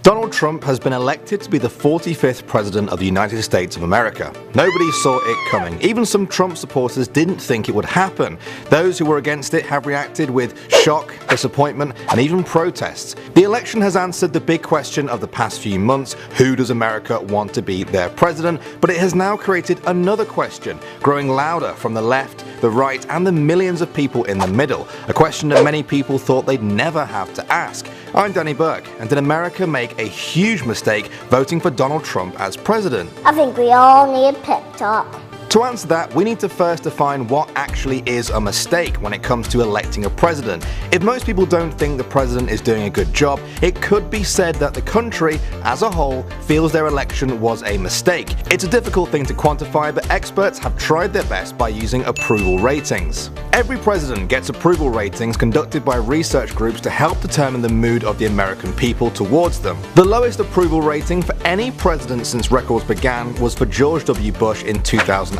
Donald Trump has been elected to be the 45th President of the United States of America. Nobody saw it coming. Even some Trump supporters didn't think it would happen. Those who were against it have reacted with shock, disappointment, and even protests. The election has answered the big question of the past few months: who does America want to be their president? But it has now created another question, growing louder from the left, the right, and the millions of people in the middle. A question that many people thought they'd never have to ask. I'm Danny Burke, and did America make a huge mistake voting for Donald Trump as president? I think we all need a pep talk. To answer that, we need to first define what actually is a mistake when it comes to electing a president. If most people don't think the president is doing a good job, it could be said that the country as a whole feels their election was a mistake. It's a difficult thing to quantify, but experts have tried their best by using approval ratings. Every president gets approval ratings conducted by research groups to help determine the mood of the American people towards them. The lowest approval rating for any president since records began was for George W. Bush in 2008.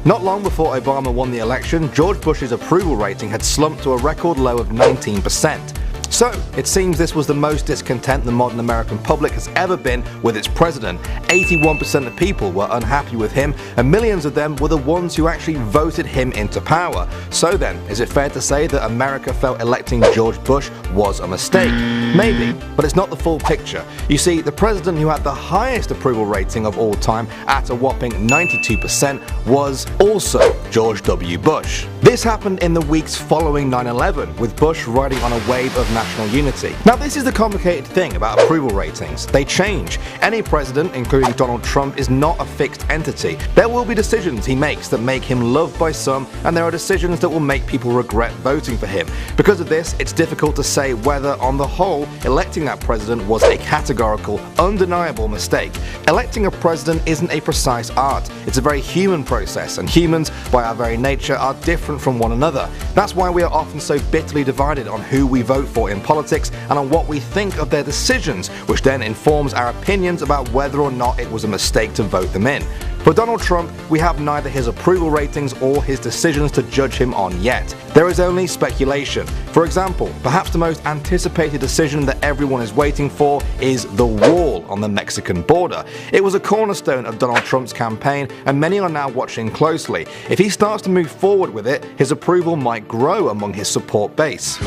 Not long before Obama won the election, George Bush's approval rating had slumped to a record low of 19%. So, it seems this was the most discontent the modern American public has ever been with its president. 81% of people were unhappy with him, and millions of them were the ones who actually voted him into power. So then, is it fair to say that America felt electing George Bush was a mistake? Maybe, but it's not the full picture. You see, the president who had the highest approval rating of all time, at a whopping 92%, was also George W. Bush. This happened in the weeks following 9/11, with Bush riding on a wave of national unity. Now, this is the complicated thing about approval ratings. They change. Any president, including Donald Trump, is not a fixed entity. There will be decisions he makes that make him loved by some, and there are decisions that will make people regret voting for him. Because of this, it's difficult to say whether, on the whole, electing that president was a categorical, undeniable mistake. Electing a president isn't a precise art. It's a very human process, and humans, by our very nature, are different from one another. That's why we are often so bitterly divided on who we vote for in politics and on what we think of their decisions, which then informs our opinions about whether or not it was a mistake to vote them in. For Donald Trump, we have neither his approval ratings or his decisions to judge him on yet. There is only speculation. For example, perhaps the most anticipated decision that everyone is waiting for is the wall on the Mexican border. It was a cornerstone of Donald Trump's campaign, and many are now watching closely. If he starts to move forward with it, his approval might grow among his support base.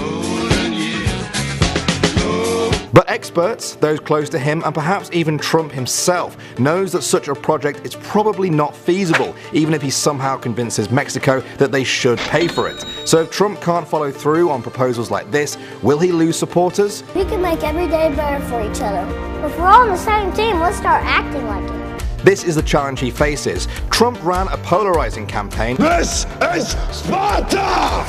But experts, those close to him, and perhaps even Trump himself, knows that such a project is probably not feasible, even if he somehow convinces Mexico that they should pay for it. So if Trump can't follow through on proposals like this, will he lose supporters? We can make every day better for each other. If we're all on the same team, let's start acting like it. This is the challenge he faces. Trump ran a polarizing campaign. This is Sparta!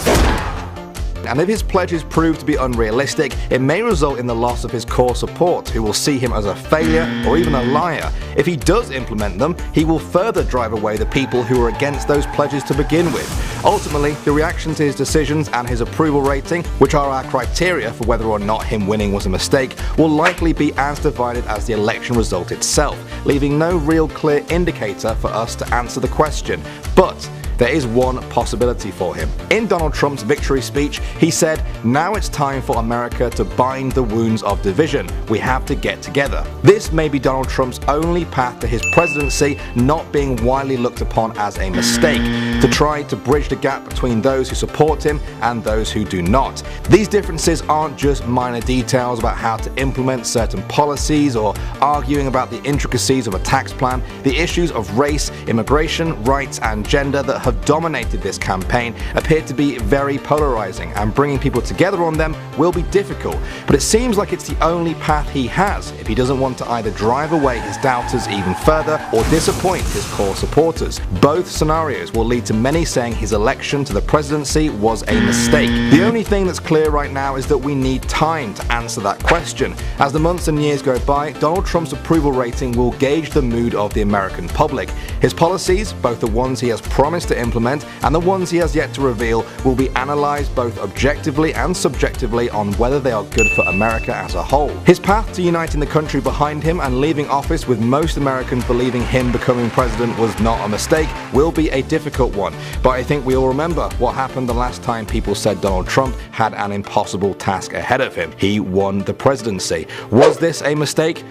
And if his pledges prove to be unrealistic, it may result in the loss of his core support, who will see him as a failure or even a liar. If he does implement them, he will further drive away the people who were against those pledges to begin with. Ultimately, the reaction to his decisions and his approval rating, which are our criteria for whether or not him winning was a mistake, will likely be as divided as the election result itself, leaving no real clear indicator for us to answer the question. But there is one possibility for him. In Donald Trump's victory speech, he said, "Now it's time for America to bind the wounds of division. We have to get together." This may be Donald Trump's only path to his presidency not being widely looked upon as a mistake, to try to bridge the gap between those who support him and those who do not. These differences aren't just minor details about how to implement certain policies or arguing about the intricacies of a tax plan. The issues of race, immigration, rights, and gender that have dominated this campaign appear to be very polarizing, and bringing people together on them will be difficult. But it seems like it's the only path he has if he doesn't want to either drive away his doubters even further or disappoint his core supporters. Both scenarios will lead to many saying his election to the presidency was a mistake. The only thing that's clear right now is that we need time to answer that question. As the months and years go by, Donald Trump's approval rating will gauge the mood of the American public. His policies, both the ones he has promised to to implement, and the ones he has yet to reveal will be analysed both objectively and subjectively on whether they are good for America as a whole. His path to uniting the country behind him and leaving office with most Americans believing him becoming president was not a mistake will be a difficult one, but I think we all remember what happened the last time people said Donald Trump had an impossible task ahead of him. He won the presidency. Was this a mistake?